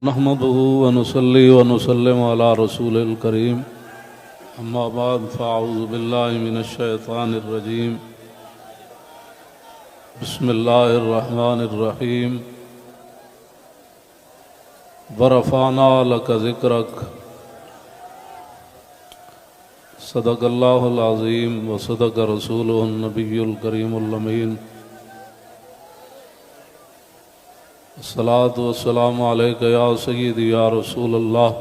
نحمده ونصلي ونسلم على رسول الكريم اما بعد فاعوذ بالله من الشيطان الرجيم بسم الله الرحمن الرحيم ورفعنا لك ذكرك صدق الله العظيم وصدق رسوله النبي الكريم الأمين الصلاة والسلام عليك يا سيدي يا رسول الله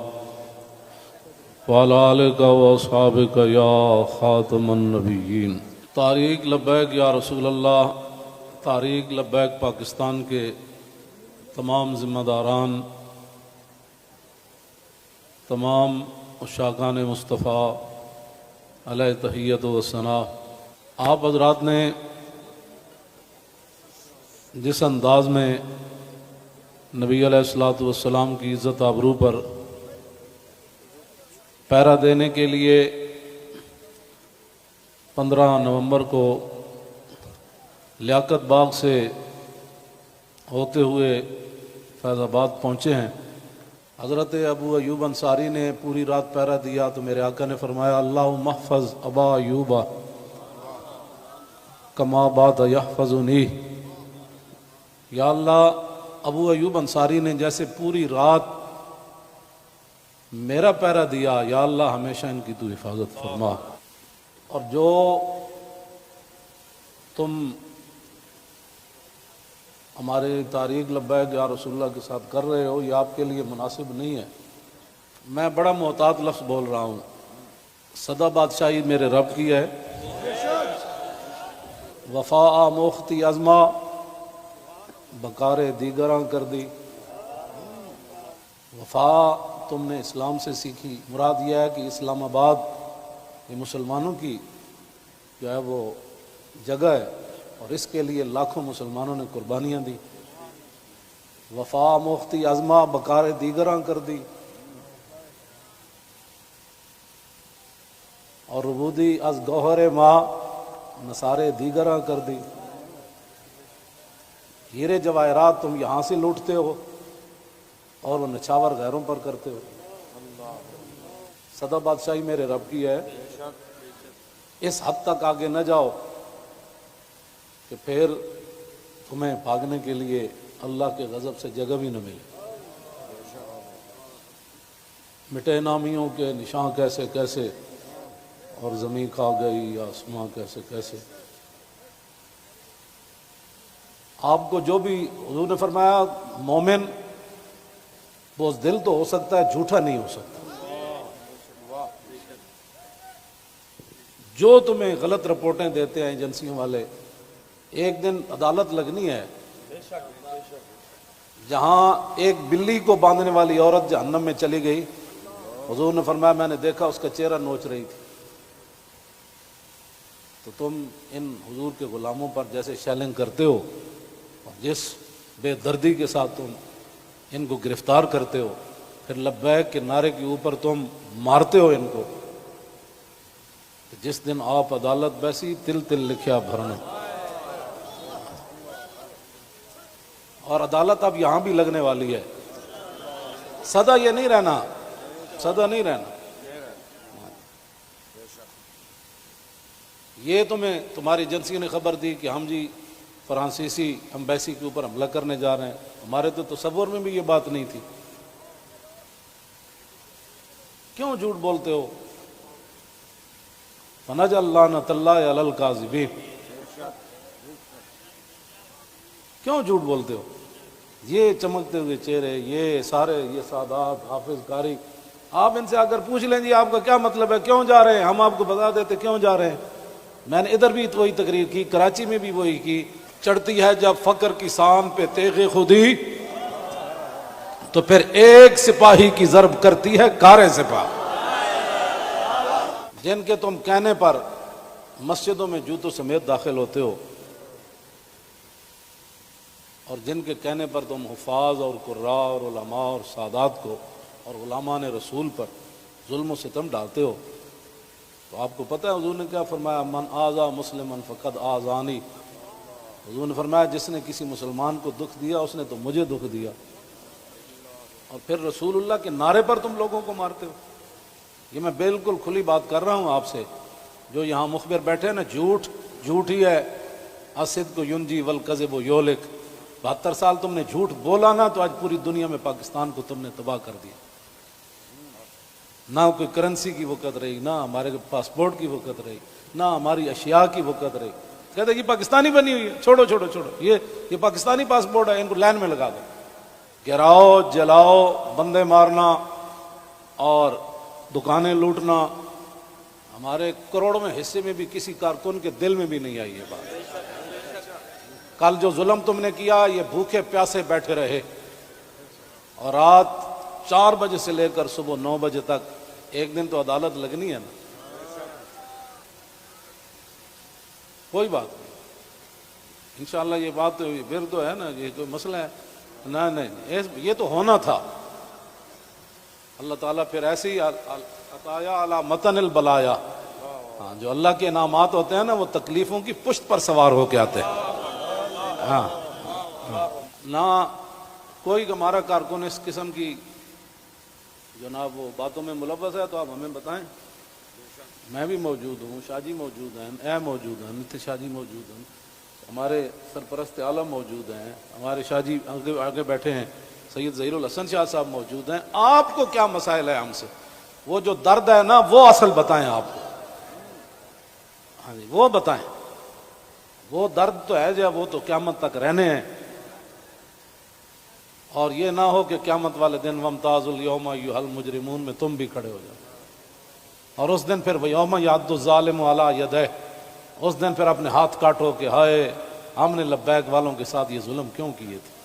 وعلى آلك وأصحابك يا خاتم النبيين۔ تحریک لبیک یا رسول اللہ، تحریک لبیک پاکستان کے تمام ذمہ داران، تمام عشاقان مصطفیٰ علیہ تحیت و ثنا، آپ حضرات نے جس انداز میں نبی علیہ الصلوۃ والسلام کی عزت آبرو پر پہرا دینے کے لیے 15 نومبر کو لیاقت باغ سے ہوتے ہوئے فیض آباد پہنچے ہیں۔ حضرت ابو ایوب انصاری نے پوری رات پہرا دیا تو میرے آقا نے فرمایا اللہم احفظ ابا ایوب کما بات یحفظنی، یا اللہ ابو ایوب انصاری نے جیسے پوری رات میرا پہرا دیا، یا اللہ ہمیشہ ان کی تو حفاظت فرما۔ اور جو تم ہمارے تحریک لبیک یا رسول اللہ کے ساتھ کر رہے ہو یہ آپ کے لیے مناسب نہیں ہے۔ میں بڑا محتاط لفظ بول رہا ہوں، سدا بادشاہی میرے رب کی ہے، وفا موختی ازما بکار دیگراں کر دی۔ وفا تم نے اسلام سے سیکھی، مراد یہ ہے کہ اسلام آباد یہ مسلمانوں کی جو ہے وہ جگہ ہے اور اس کے لیے لاکھوں مسلمانوں نے قربانیاں دی۔ وفا موختی ازما بکار دیگراں کر دی، اور ربودی از گوہر ماں نثارے دیگراں کر دی۔ ہیرے جواہرات تم یہاں سے لوٹتے ہو اور وہ نچھاور غیروں پر کرتے ہو۔ سدا بادشاہی میرے رب کی ہے، اس حد تک آگے نہ جاؤ کہ پھر تمہیں بھاگنے کے لیے اللہ کے غضب سے جگہ بھی نہ ملے۔ مٹے نامیوں کے نشان کیسے کیسے، اور زمین کھا گئی آسماں کیسے کیسے۔ آپ کو جو بھی حضور نے فرمایا مومن بزدل تو ہو سکتا ہے، جھوٹا نہیں ہو سکتا۔ جو تمہیں غلط رپورٹیں دیتے ہیں ایجنسیوں والے، ایک دن عدالت لگنی ہے جہاں ایک بلی کو باندھنے والی عورت جہنم میں چلی گئی، حضور نے فرمایا میں نے دیکھا اس کا چہرہ نوچ رہی تھی۔ تو تم ان حضور کے غلاموں پر جیسے شیلنگ کرتے ہو اور جس بے دردی کے ساتھ تم ان کو گرفتار کرتے ہو، پھر لبیک کے نعرے کے اوپر تم مارتے ہو ان کو، جس دن آپ عدالت بیسی تل تل لکھیا بھرنا۔ اور عدالت اب یہاں بھی لگنے والی ہے، سدا یہ نہیں رہنا، سدا نہیں رہنا۔ یہ تمہیں تمہاری ایجنسی نے خبر دی کہ ہم جی فرانسیسی امبیسی کے اوپر حملہ کرنے جا رہے ہیں، ہمارے تو تصور میں بھی یہ بات نہیں تھی۔ کیوں جھوٹ بولتے ہو؟ فنجعل لعنۃ اللہ علی الکاذبین، کیوں جھوٹ بولتے ہو؟ یہ چمکتے ہوئے چہرے، یہ سارے یہ سادات حافظ قاری، آپ ان سے اگر پوچھ لیں جی آپ کا کیا مطلب ہے، کیوں جا رہے ہیں، ہم آپ کو بتا دیتے کیوں جا رہے ہیں۔ میں نے ادھر بھی وہی تقریر کی، کراچی میں بھی وہی کی۔ چڑھتی ہے جب فقر کی سام پہ تیغ خودی، تو پھر ایک سپاہی کی ضرب کرتی ہے کارے سپاہ۔ جن کے تم کہنے پر مسجدوں میں جوتوں سمیت داخل ہوتے ہو، اور جن کے کہنے پر تم حفاظ اور قراء اور علماء اور سادات کو اور علماء رسول پر ظلم و ستم ڈالتے ہو، تو آپ کو پتہ ہے حضور نے کیا فرمایا، من آذا مسلما فقد آذانی۔ حضور نے فرمایا جس نے کسی مسلمان کو دکھ دیا اس نے تو مجھے دکھ دیا۔ اور پھر رسول اللہ کے نعرے پر تم لوگوں کو مارتے ہو. یہ میں بالکل کھلی بات کر رہا ہوں آپ سے. جو یہاں مخبر بیٹھے ہیں نا، جھوٹ ہی ہے. الصدق ینجی والکذب یہلک. 72 سال تم نے جھوٹ بولا نا، تو آج پوری دنیا میں پاکستان کو تم نے تباہ کر دیا. نہ کوئی کرنسی کی وقت رہی، نہ ہمارے پاسپورٹ کی وقت رہی، نہ ہماری اشیاء کی وقت رہی. کہتے یہ پاکستانی بنی ہوئی ہے، چھوڑو یہ پاکستانی پاسپورٹ ہے، ان کو لائن میں لگا دو. گراؤ، جلاؤ، بندے مارنا اور دکانیں لوٹنا، ہمارے کروڑوں میں حصے میں بھی کسی کارکن کے دل میں بھی نہیں آئی یہ بات. کل جو ظلم تم نے کیا، یہ بھوکے پیاسے بیٹھے رہے اور رات 4 بجے سے لے کر صبح 9 بجے تک. ایک دن تو عدالت لگنی ہے نا. کوئی بات نہیں، انشاءاللہ یہ بات پھر تو ہے نا، یہ کوئی مسئلہ ہے نہیں، یہ تو ہونا تھا. اللہ تعالیٰ پھر ایسے ہی عطایا علی متن البلایا. ہاں، جو اللہ کے انعامات ہوتے ہیں نا، وہ تکلیفوں کی پشت پر سوار ہو کے آتے ہیں. ہاں، نہ کوئی ہمارا کارکن اس قسم کی جناب وہ باتوں میں ملوث ہے تو آپ ہمیں بتائیں. میں بھی موجود ہوں، شاہ جی موجود ہیں، اے موجود ہیں، نتھے شاہ جی موجود ہیں، ہمارے سرپرست عالم موجود ہیں، ہمارے شاہ جی آگے بیٹھے ہیں، سید ظہیر الحسن شاہ صاحب موجود ہیں. آپ کو کیا مسائل ہے ہم سے؟ وہ جو درد ہے نا، وہ اصل بتائیں آپ کو. ہاں جی، وہ بتائیں. وہ درد تو ہے جو وہ تو قیامت تک رہنے ہیں. اور یہ نہ ہو کہ قیامت والے دن وامتاز الیوم ایھا المجرمون میں تم بھی کھڑے ہو جاؤ. اور اس دن پھر یوم یعض الظالم علی یدیہ، اس دن پھر اپنے ہاتھ کاٹو کہ ہائے ہم نے لبیک والوں کے ساتھ یہ ظلم کیوں کیے تھے.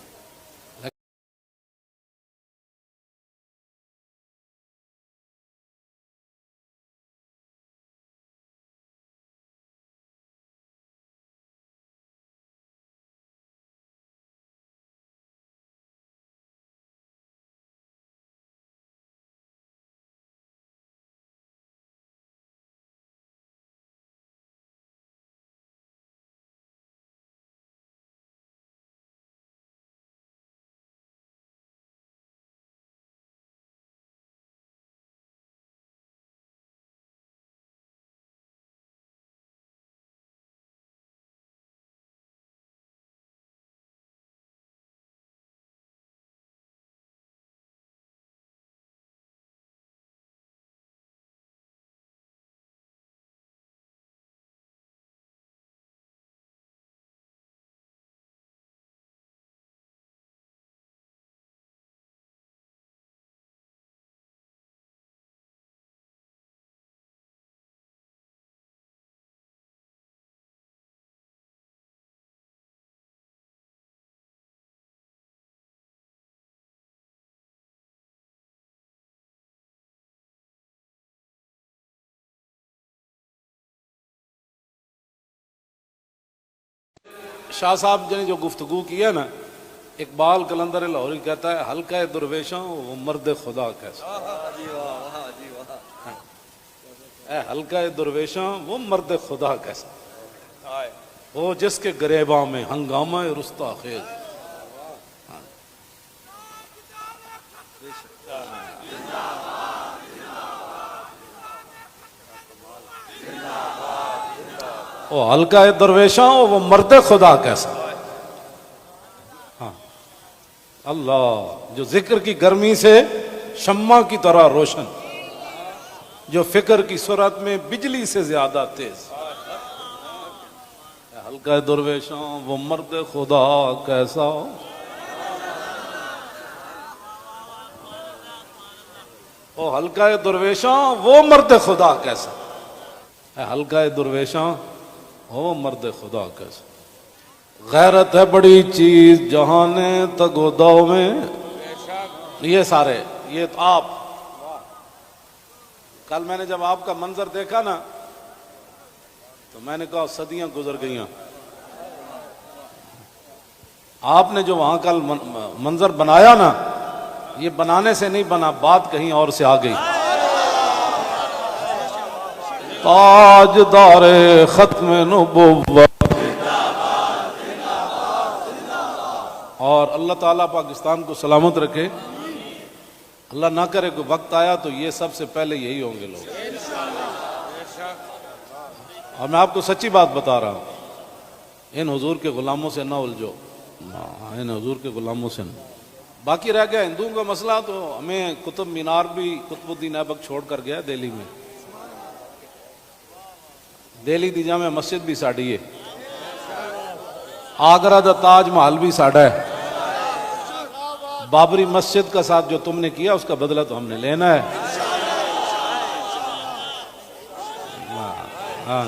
شاہ صاحب نے جو گفتگو کی ہے نا، اقبال قلندر لاہوری کہتا ہے حلقہ درویشاں وہ مرد خدا کیسا. اے حلقہ درویشاں وہ مرد خدا کیسا، وہ جس کے گریباں میں ہنگامہ رستا خیز. وہ حلقہ درویشاں وہ مرد خدا کیسا. ہاں، اللہ جو ذکر کی گرمی سے شمع کی طرح روشن، جو فکر کی سرعت میں بجلی سے زیادہ تیز. حلقہ درویشاں وہ مرد خدا کیسا. وہ حلقہ درویشاں وہ مرد خدا کیسا. حلقہ درویشاں وہ مرد خدا کیسا. غیرت ہے بڑی چیز جہانے تگ و دو میں. یہ سارے یہ تو آپ کل میں نے جب آپ کا منظر دیکھا نا تو میں نے کہا صدیاں گزر گئیں. آپ نے جو وہاں کل منظر بنایا نا، یہ بنانے سے نہیں بنا، بات کہیں اور سے آ گئی. تاجدار ختم نبوت، اور اللہ تعالیٰ پاکستان کو سلامت رکھے. اللہ نہ کرے کوئی وقت آیا تو یہ سب سے پہلے یہی ہوں گے لوگ. اور میں آپ کو سچی بات بتا رہا ہوں، ان حضور کے غلاموں سے نہ الجھو، ان حضور کے غلاموں سے نہ. باقی رہ گیا ہندوؤں کا مسئلہ، تو ہمیں قطب مینار بھی قطب الدین ایبک چھوڑ کر گیا دہلی میں. دہلی دی جامع مسجد بھی ساڑی ہے، آگرہ دا تاج محل بھی ساڑا ہے. بابری مسجد کا ساتھ جو تم نے کیا اس کا بدلہ تو ہم نے لینا ہے. ہاں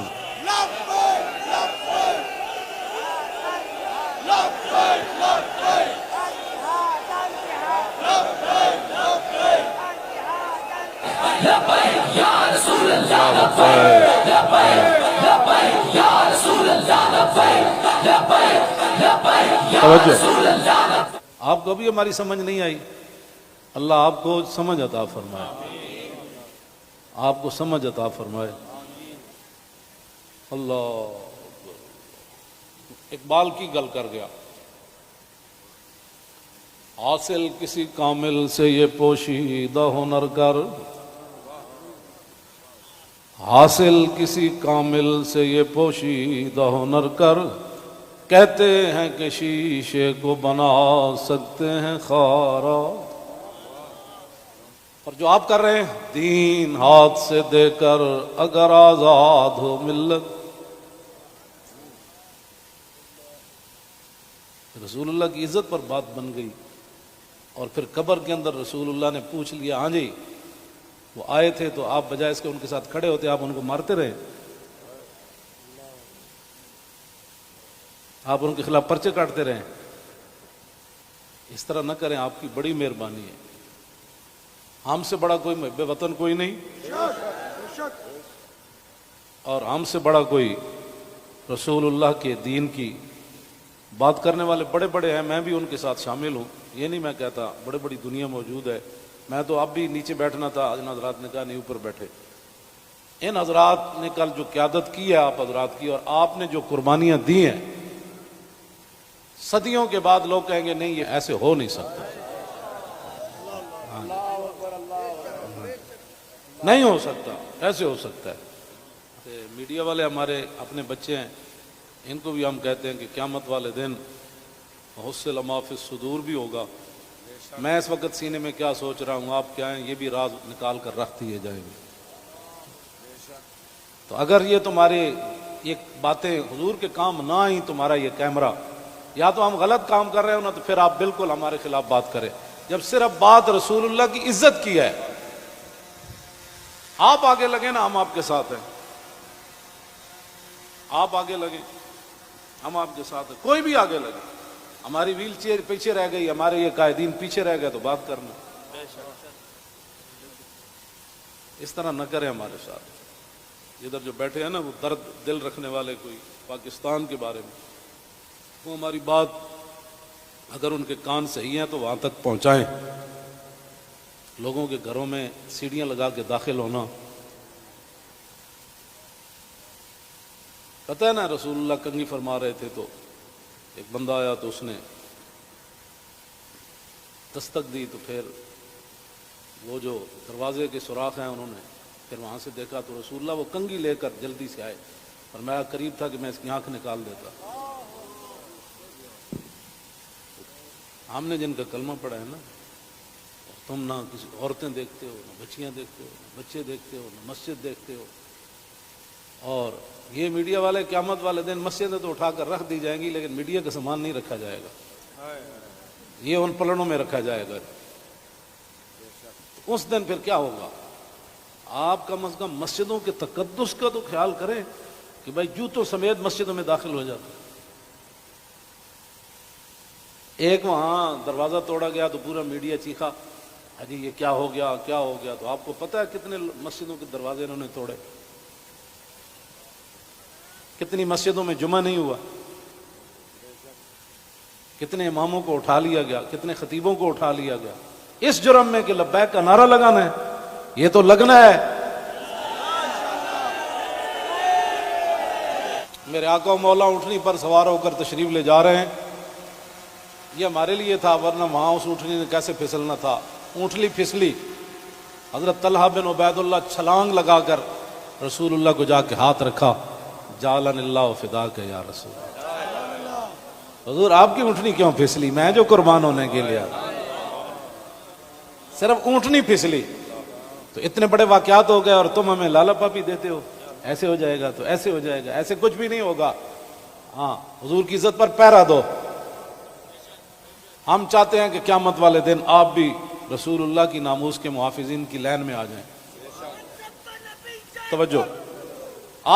آپ کو بھی ہماری سمجھ نہیں آئی، اللہ آپ کو سمجھ عطا فرمائے، آپ کو سمجھ عطا فرمائے. اللہ اقبال کی گل کر گیا، حاصل کسی کامل سے یہ پوشیدہ ہنر کر، حاصل کسی کامل سے یہ پوشیدہ ہنر کر، کہتے ہیں کہ شیشے کو بنا سکتے ہیں خارا. اور جو آپ کر رہے ہیں، دین ہاتھ سے دے کر اگر آزاد ہو ملت. رسول اللہ کی عزت پر بات بن گئی، اور پھر قبر کے اندر رسول اللہ نے پوچھ لیا، ہاں جی وہ آئے تھے تو آپ بجائے اس کے ان کے ساتھ کھڑے ہوتے، آپ ان کو مارتے رہے، آپ ان کے خلاف پرچے کاٹتے رہے. اس طرح نہ کریں، آپ کی بڑی مہربانی ہے. ہم سے بڑا کوئی محب وطن کوئی نہیں، اور ہم سے بڑا کوئی رسول اللہ کے دین کی بات کرنے والے بڑے بڑے ہیں. میں بھی ان کے ساتھ شامل ہوں، یہ نہیں میں کہتا، بڑے بڑی دنیا موجود ہے. میں تو اب بھی نیچے بیٹھنا تھا، ان حضرات نے کہا نہیں اوپر بیٹھے. ان حضرات نے کل جو قیادت کی ہے آپ حضرات کی، اور آپ نے جو قربانیاں دی ہیں، صدیوں کے بعد لوگ کہیں گے نہیں یہ ایسے ہو نہیں سکتا، نہیں ہو سکتا، ایسے ہو سکتا ہے. میڈیا والے ہمارے اپنے بچے ہیں، ان کو بھی ہم کہتے ہیں کہ قیامت والے دن حصل ما فی الصدور بھی ہوگا. میں اس وقت سینے میں کیا سوچ رہا ہوں، آپ کیا ہیں، یہ بھی راز نکال کر رکھ دیے جائیں گے. تو اگر یہ تمہاری یہ باتیں حضور کے کام نہ آئیں، تمہارا یہ کیمرہ، یا تو ہم غلط کام کر رہے ہو نا، تو پھر آپ بالکل ہمارے خلاف بات کریں. جب صرف بات رسول اللہ کی عزت کی ہے، آپ آگے لگے نا، ہم آپ کے ساتھ ہیں. آپ آگے لگے، ہم آپ کے ساتھ ہیں. کوئی بھی آگے لگے، ہماری ویل چیئر پیچھے رہ گئی، ہمارے یہ قائدین پیچھے رہ گئے، تو بات کرنا. اس طرح نہ کریں ہمارے ساتھ. ادھر جو بیٹھے ہیں نا، وہ درد دل رکھنے والے کوئی پاکستان کے بارے میں، وہ ہماری بات اگر ان کے کان صحیح ہیں تو وہاں تک پہنچائیں. لوگوں کے گھروں میں سیڑھیاں لگا کے داخل ہونا، پتہ ہے نا رسول اللہ کنگھی فرما رہے تھے تو ایک بندہ آیا تو اس نے دستک دی، تو پھر وہ جو دروازے کے سوراخ ہیں انہوں نے پھر وہاں سے دیکھا تو رسول اللہ وہ کنگھی لے کر جلدی سے آئے، اور میں قریب تھا کہ میں اس کی آنکھ نکال دیتا. ہم نے جن کا کلمہ پڑھا ہے نا، تم نہ کسی عورتیں دیکھتے ہو، نہ بچیاں دیکھتے ہو، نہ بچے دیکھتے ہو، نہ مسجد دیکھتے ہو. اور یہ میڈیا والے قیامت والے دن مسجدیں تو اٹھا کر رکھ دی جائیں گی، لیکن میڈیا کا سامان نہیں رکھا جائے گا، یہ ان پلڑوں میں رکھا جائے گا. اس دن پھر کیا ہوگا؟ آپ کم از کم مسجدوں کے تقدس کا تو خیال کریں کہ بھائی جوتوں سمیت مسجدوں میں داخل ہو جاتے. ایک وہاں دروازہ توڑا گیا تو پورا میڈیا چیخا، جی یہ کیا ہو گیا، کیا ہو گیا. تو آپ کو پتہ ہے کتنے مسجدوں کے دروازے انہوں نے توڑے، کتنی مسجدوں میں جمعہ نہیں ہوا، کتنے اماموں کو اٹھا لیا گیا، کتنے خطیبوں کو اٹھا لیا گیا، اس جرم میں کہ لبیک کا نعرہ لگانا ہے. یہ تو لگنا ہے. میرے آقا و مولا اونٹنی پر سوار ہو کر تشریف لے جا رہے ہیں، یہ ہمارے لیے تھا، ورنہ وہاں اس اونٹنی نے کیسے پھسلنا تھا. اونٹلی پھسلی، حضرت طلحہ بن عبید اللہ چھلانگ لگا کر رسول اللہ کو جا کے ہاتھ رکھا، جعلن اللہ فداک یا رسول اللہ، حضور آپ کی اونٹنی کیوں پھسلی؟ میں جو قربان ہونے کے لیے صرف اونٹنی پھسلی تو اتنے بڑے واقعات ہو گئے، اور تم ہمیں لالا پاپی دیتے ہو، ایسے ہو جائے گا تو ایسے ہو جائے گا، ایسے کچھ بھی نہیں ہوگا۔ ہاں، حضور کی عزت پر پہرا دو۔ ہم چاہتے ہیں کہ قیامت والے دن آپ بھی رسول اللہ کی ناموس کے محافظین کی لائن میں آ جائیں۔ توجہ،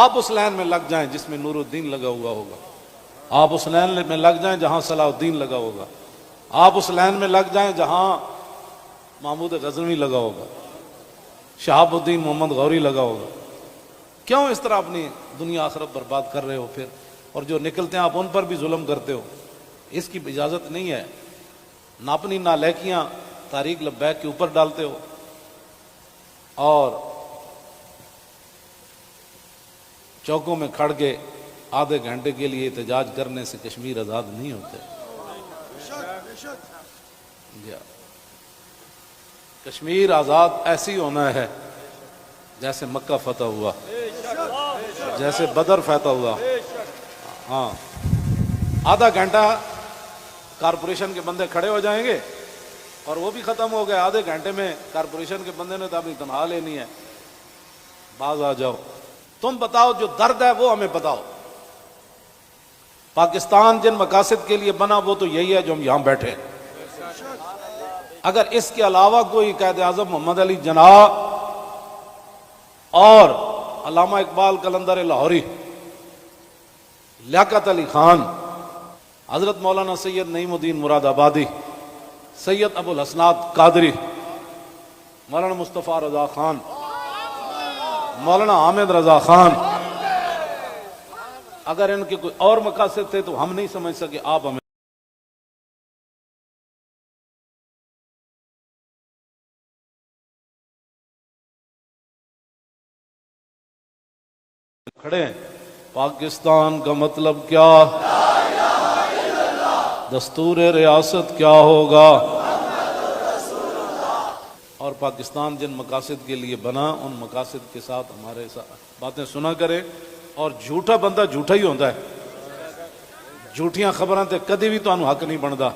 آپ اس لائن میں لگ جائیں جس میں نور الدین لگا ہوا ہوگا، آپ اس لائن میں لگ جائیں جہاں صلاح الدین لگا ہوگا، آپ اس لائن میں لگ جائیں جہاں محمود غزنوی لگا ہوگا، شہاب الدین محمد غوری لگا ہوگا۔ کیوں اس طرح اپنی دنیا آخرت برباد کر رہے ہو پھر؟ اور جو نکلتے ہیں آپ ان پر بھی ظلم کرتے ہو، اس کی اجازت نہیں ہے۔ نہ اپنی نالائکیاں تاریخ لبیک کے اوپر ڈالتے ہو، اور چوکوں میں کھڑ کے آدھے گھنٹے کے لیے احتجاج کرنے سے کشمیر آزاد نہیں ہوتے۔ کشمیر آزاد ایسی ہونا ہے جیسے مکہ فتح ہوا، جیسے بدر فتح ہوا۔ ہاں، آدھا گھنٹہ کارپوریشن کے بندے کھڑے ہو جائیں گے اور وہ بھی ختم ہو گئے، آدھے گھنٹے میں کارپوریشن کے بندے نے تو اپنی تنخواہ لینی ہے، باز آ جاؤ۔ تم بتاؤ جو درد ہے وہ ہمیں بتاؤ۔ پاکستان جن مقاصد کے لیے بنا وہ تو یہی ہے جو ہم یہاں بیٹھے۔ اگر اس کے علاوہ کوئی قائد اعظم محمد علی جناح اور علامہ اقبال قلندر لاہوری، لیاقت علی خان، حضرت مولانا سید نعیم الدین مراد آبادی، سید ابو الحسنات قادری، مولانا مصطفیٰ رضا خان، مولانا حامد رضا خان، اگر ان کے کوئی اور مقاصد تھے تو ہم نہیں سمجھ سکے، آپ ہمیں کھڑے ہیں۔ پاکستان کا مطلب کیا؟ دستور ریاست کیا ہوگا؟ اور پاکستان جن مقاصد کے لیے بنا ان مقاصد کے ساتھ ہمارے ساتھ باتیں سنا کرے۔ اور جھوٹا بندہ جھوٹا ہی ہوتا ہے، جھوٹیاں خبراں تے کدی بھی تانوں حق نہیں بندا۔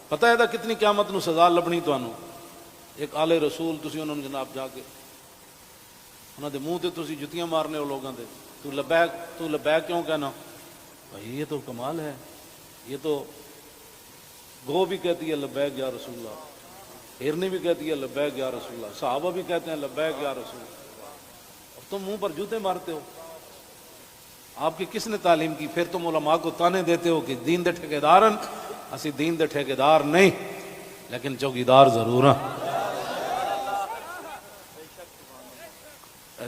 پتہ ہے کتنی قیامت نو سزا لبنی تانوں۔ ایک آلے رسول تسی انہوں نے جناب جا کے انہاں دے منہ تے تسی جتیاں مارنے ہو لوگاں دے، تو لبیک کیوں کہنا؟ بھائی یہ تو کمال ہے، یہ تو گو بھی کہتی ہے لبیک یا رسول اللہ، ہرنی بھی کہتی ہے لبیک یا رسول اللہ، صحابہ بھی کہتے ہیں لبیک یا رسول اللہ، اور تم منہ پر جوتے مارتے ہو۔ آپ کی کس نے تعلیم کی؟ پھر تم علماء کو تانے دیتے ہو کہ دین دے ٹھیکیدارن، اسی دین دے ٹھیکیدار نہیں لیکن چوکیدار ضرور ہیں۔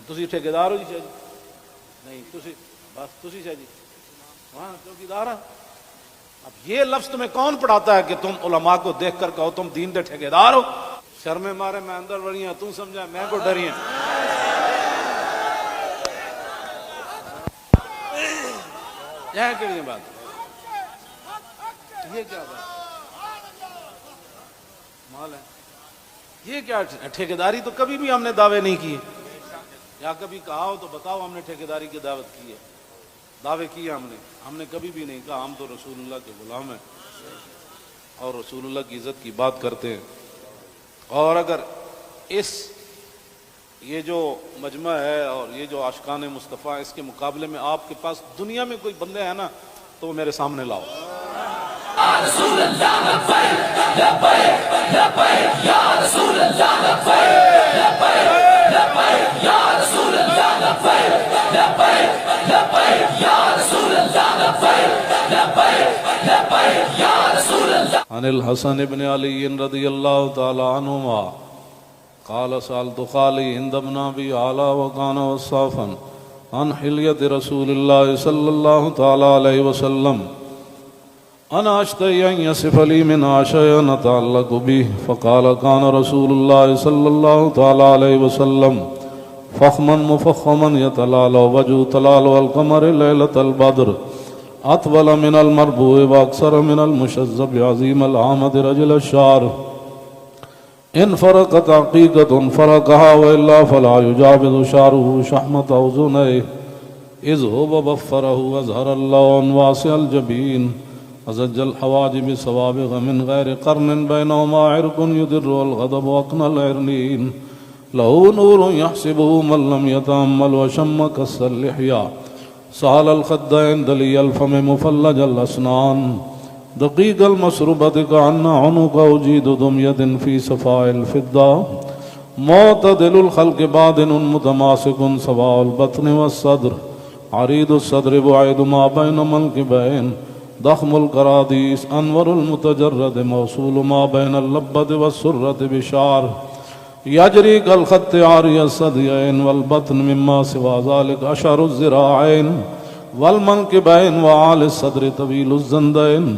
تسی ٹھیکیدار ہو جی شاہ جی؟ نہیں، تسی بس تسی شاہ جی وہاں چوکیدار ہیں۔ اب یہ لفظ تمہیں کون پڑھاتا ہے کہ تم علماء کو دیکھ کر کہو تم دین دے ٹھیکیدار ہو؟ شرم مارے میں اندر بڑی ہیں، تم سمجھا میں کو ڈری ہیں۔ یہ کہڑی بات؟ یہ کیا بات مال ہے؟ یہ کیا ٹھیکیداری؟ تو کبھی بھی ہم نے دعوے نہیں کیے، یا کبھی کہا ہو تو بتاؤ ہم نے ٹھیکیداری کی دعوت کی ہے، دعوے کیے ہم نے کبھی بھی نہیں کہا ہم تو رسول اللہ کے غلام ہیں اور رسول اللہ کی عزت کی بات کرتے ہیں۔ اور اگر یہ جو مجمع ہے اور یہ جو عاشقان مصطفیٰ، اس کے مقابلے میں آپ کے پاس دنیا میں کوئی بندے ہیں نا تو وہ میرے سامنے لاؤ۔ رسول اللہ لبیک لبیک لبیک یا رسول اللہ لبیک لبیک لبیک یا رسول اللہ لبیک لبیک لبیک یا رسول اللہ لبیک لبیک لبیک یا رسول اللہ۔ عن الحسن بن علی رضی اللہ تعالی عنہما قال سألت خالي عند ابن أبي علا وكان وصافا عن حلية رسول الله صلى الله تعالى عليه وسلم أنا أشتهي أن يصف لي منها شيئا نتعلق به فقال كان رسول الله صلى الله تعالى عليه وسلم فخما مفخما يتلالى وجه تلالى القمر ليلة البدر أطول من المربوع وأكثر من المشذب عظيم العامد رجل الشعر إن فرقت عقيقة فرقها وإلا فلا يجاوز شعره شحمة أذنيه إذ هو بفره وأزهر اللون واسع الجبين أزج الحواجب سوابغ من غير قرن بينهما عرق يدر والغضب أقنى العرنين له نور يحسبه من لم يتأمل وشم كس اللحية سهل الخدين دلي الفم مفلج الأسنان دقيق المشربة كأن عنق أجيد دمية في صفاء الفضة معتدل الخلق بادن متماسك سواء البطن والصدر عريض الصدر بعيد ما بين منكبين ضخم الكراديس أنور المتجرد موصول ما بين اللبة والسرة بشعر يجري كالخط عاري الثديين والبطن مما سوى ذلك أشعر الذراعين والمنكبين وعالي الصدر طويل الزندين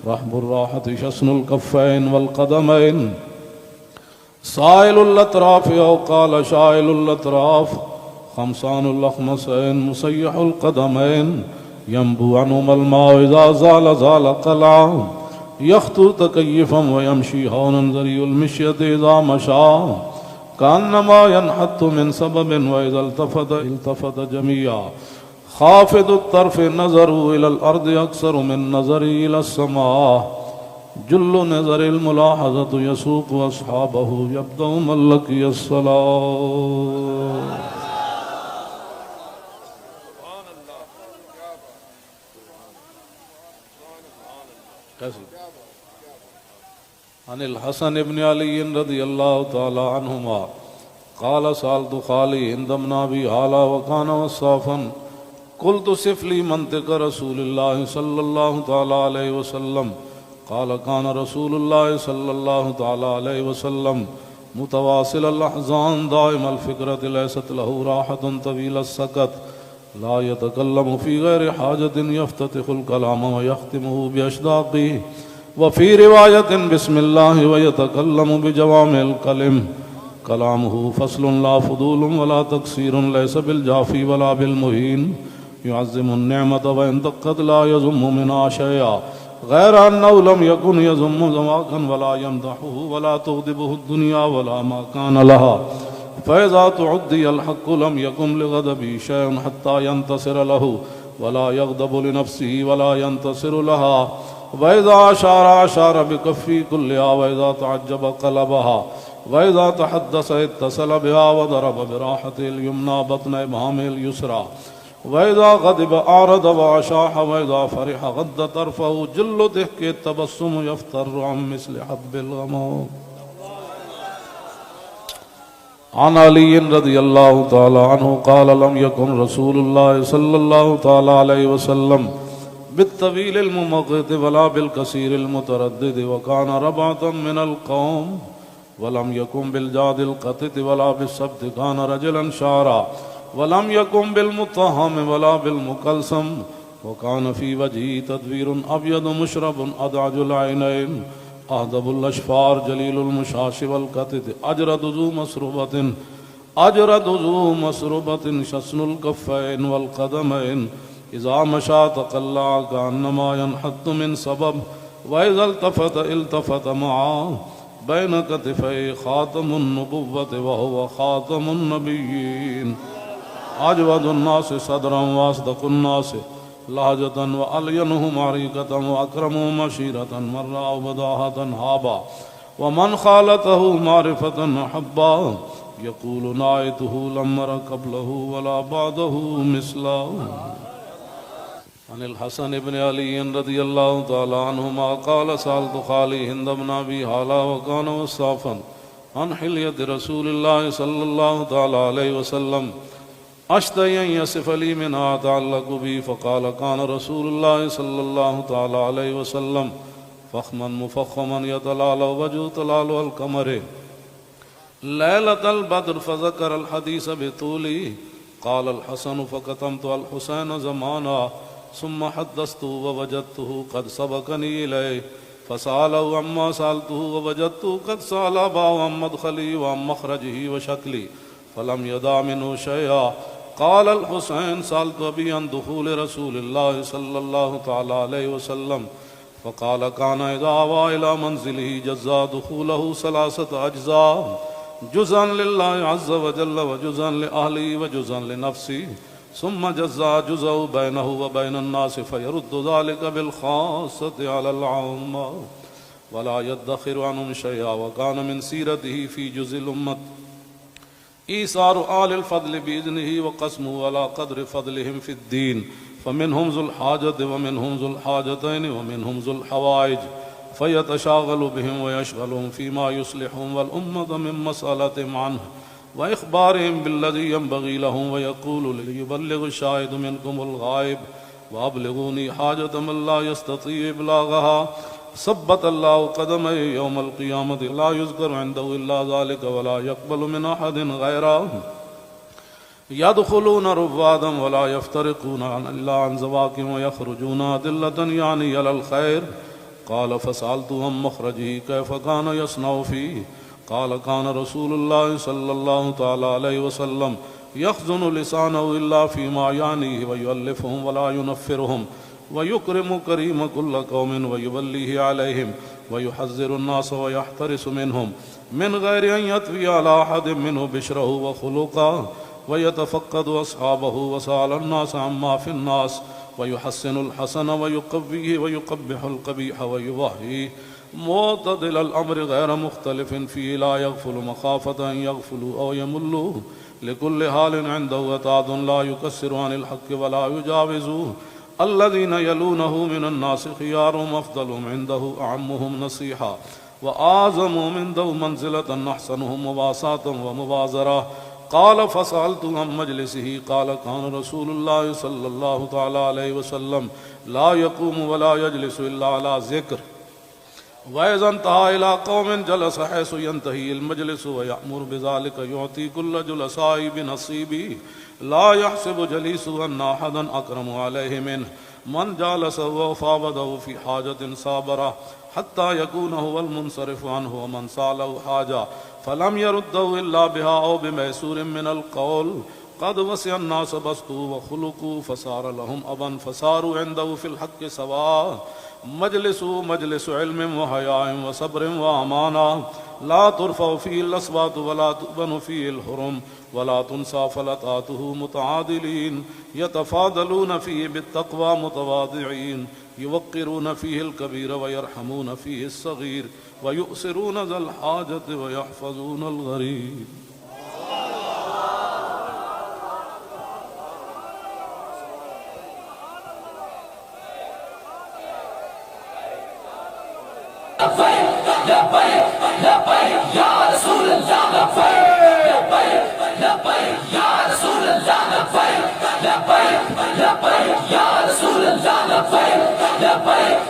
رحب الراحة شسن الكفين والقدمين سائل الأطراف أو قال شائل الأطراف خمسان الأخمسين مسيح القدمين ينبو عنهما الماء إذا زال زال قلعا يخطو تكيفا ويمشي هونا ذري المشية إذا مشى كأنما ينحط من سبب وإذا التفت جميعا خافض الطرف نظره إلى الأرض أكثر من نظره إلى السماء جل نظر الملاحظة يسوق أصحابه يبدأ من لقي الصلاة. عن الحسن بن علي رضي الله تعالى عنهما قال سألت خالي عند ابن أبي هالة وكان وصافا قلت صف لي منطق رسول الله صلى الله تعالى عليه وسلم قال كان رسول الله صلى الله تعالى عليه وسلم متواصل الأحزان دائم الفكرة ليست له راحة طويل السكت لا يتكلم في غير حاجة يفتتح الكلام ويختمه بأشداقه وفي رواية بسم الله ويتكلم بجوامع الكلم كلامه فصل لا فضول ولا تقصير ليس بالجافي ولا بالمهين يعظم النعمة وإن دقت لا يذم منها شيئا غير أنه لم يكن يذم ذواقا ولا يمدحه ولا تغضبه الدنيا ولا ما كان لها فإذا تعدي الحق لم يكن لغضبه شيء حتى ينتصر له ولا يغضب لنفسه ولا ينتصر لها وإذا أشار بكفي كلها وإذا تعجب قلبها وإذا تحدث اتصل بها وضرب براحته اليمنى بطن إبهامه اليسرى وإذا غضب أعرض وأشاح وإذا فرح غض طرفه جل ضحك التبسم يفتر عن مثل حب الغمام. عن علي رضي الله تعالى عنه قال لم يكن رسول الله صلى الله تعالى عليه وسلم بالطويل الممقت ولا بالكثير المتردد وكان ربعة من القوم ولم يكن بالجاد القطت ولا بالسبت كان رجلا شعرا ولم يكن بالمطهم ولا بالمكلسم وكان في وجهه تدوير أبيض مشرب أدعج العينين أهدب الأشفار جليل المشاش والقطت أجرد ذو مسربة شسن الكفين والقدمين إذا مشى تقلع كأنما ينحط من سبب وإذا التفت معه بين كتفي خاتم النبوة وهو خاتم النبيين أجود الناس صدرا وأصدق الناس لهجة وألينهم عريقة وأكرمهم عشيرة من رأوا بداهة هابا ومن خالته معرفة أحبا يقول نايته لم أر قبله ولا بعده مثله. عن الحسن بن علي رضي الله تعالى عنهما قال سألت خالي هند بن أبي هالة وكان وصافا عن حلية رسول الله صلى الله تعالى عليه وسلم أشتهي أن يصف لي منها أتعلق بي فقال كان رسول الله صلى الله تعالى عليه وسلم فخما مفخما يتلالى وجه تلالى القمر ليلة البدر فذكر الحديث بطوله قال الحسن فكتمت الحسين زمانا ثم حدثته ووجدته قد سبقني إليه فسأله عما سألته ووجدته قد سأل أباه عن مدخلي وعن مخرجه وشكلي فلم يدع منه شيئا. قال الحسين سألت أبي عن دخول رسول الله صلى الله تعالى عليه وسلم فقال كان إذا آوى إلى منزله جزا دخوله 3 أجزاء، جزءا لله عز وجل وجزءا لأهله وجزءا لنفسه، ثم جزا جزء بينه وبين الناس فيرد ذلك بالخاصة على العامة ولا يدخر عنهم شيئا. وكان من سيرته في جزء الأمة إيثار آل الفضل بإذنه وقسمه على قدر فضلهم في الدين، فمنهم ذو الحاجة ومنهم ذو الحاجتين ومنهم ذو الحوائج، فيتشاغل بهم ويشغلهم فيما يصلحهم والأمة من مسألتهم عنه وإخبارهم بالذي ينبغي لهم، ويقول ليبلغ الشاهد منكم الغائب وأبلغوني حاجة من لا يستطيع إبلاغها. ثبت الله قدمه يوم القيامة لا يذكر عنده إلا ذلك ولا يقبل من أحد غيره. يدخلون رفادا ولا يفترقون إلا عن زواكم ويخرجون أدلة يعني على الخير. قال فسألت عن مخرجه كيف كان يصنع فيه؟ قال كان رسول الله صلى الله تعالى عليه وسلم يخزن لسانه إلا فيما يعنيه ويؤلفهم ولا ينفرهم ويكرم كريم كل قوم ويوليه عليهم ويحذر الناس ويحترس منهم من غير أن يطوي على أحد منه بشره وخلقه ويتفقد أصحابه وسأل الناس عما في الناس ويحسن الحسن ويقويه ويقبح القبيح ويوهيه معتدل الأمر غير مختلف فيه لا يغفل مخافة أن يغفلوا أو يملوا لكل حال عنده وتعد لا يكسر عن الحق ولا يجاوزوه. الذين يلونه من الناس خيارهم أفضلهم عنده أعمهم نصيحة وأعظمهم عنده منزلة أحسنهم مواساة ومبازرة. قال فسألت عن مجلسه قال كان رسول الله صلى الله تعالى عليه وسلم لا يقوم ولا يجلس إلا على ذكر، وإذا انتهى إلى قوم جلس حيث ينتهي المجلس ويأمر بذلك يعطي كل جلساء بنصيبه لا يحسب جليسه أن أحدا أكرم عليه منه. من جالسه وفاوضه في حاجة صابره حتى يكون هو المنصرف عنه، ومن سأله حاجة فلم يرده إلا بها أو بميسور من القول قد وسع الناس بسطوا وخلقوا فصار لهم أبا فصاروا عنده في الحق سواء. مجلس علم وحياء وصبر وأمانة لا ترفع فيه الأصوات ولا تؤبن فيه الحرم ولا تنسى فلتاته متعادلين يتفاضلون فيه بالتقوى متواضعين يوقرون فيه الكبير ويرحمون فيه الصغير ويؤسرون ذا الحاجة ويحفظون الغريب. لبيك